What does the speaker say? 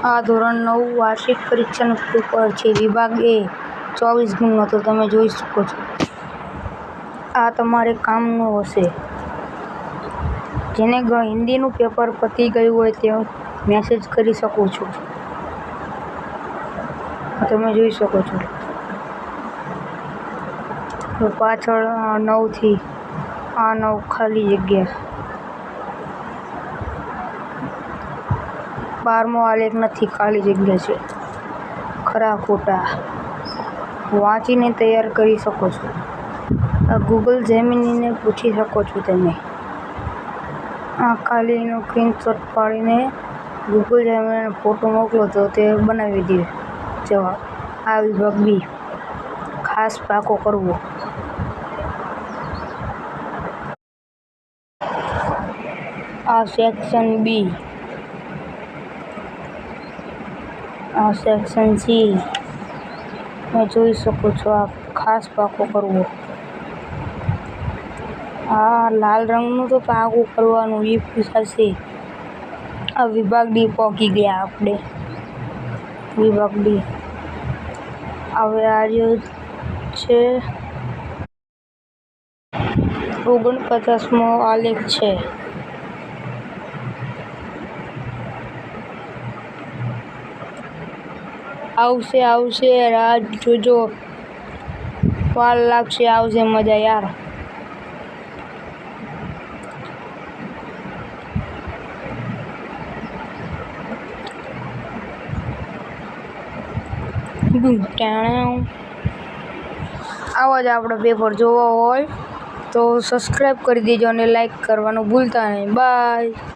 આ ધોરણ 9 વાર્ષિક પરીક્ષાનું પેપર છે. વિભાગ એ 24 ગુણનો, તો તમે જોઈ શકો છો. આ તમારે કામનું હશે. જેને હિન્દીનું પેપર પતી ગયું હોય તે મેસેજ કરી શકો છો. તમે જોઈ શકો છો. તો પાછળ 9 થી આ 9 ખાલી જગ્યા. 12મો આલેખ નથી, ખાલી જગ્યા છે. ખરા ખોટા વાંચીને તૈયાર કરી શકો છો. આ ગૂગલ જેમિનીને પૂછી શકો છો તમે. આ ખાલીનો સ્ક્રીનશોટ પાડીને ગૂગલ જેમિનીને ફોટો મોકલો તો તે બનાવી દે જવાબ. આ વિભાગ બી, ખાસ પાકો કરવો. આ સેક્શન બી. આ સેક્શન સી. તમે જોઈ શકો છો. આ ખાસ પાકો કરવો. આ લાલ રંગનું તો પાકું કરવાનું એ પૂછાશે. આ વિભાગ ડી પહોંચી ગયા આપણે. વિભાગ ડી. હવે આ છે 49મો આલેખ છે. આવશે રાહ જોજો. વાર લાગશે, આવશે મજા યાર. આવા જ આપણે પેપર જોવા હોય તો સબસ્ક્રાઈબ કરી દેજો અને લાઈક કરવાનું ભૂલતા નહીં. બાય.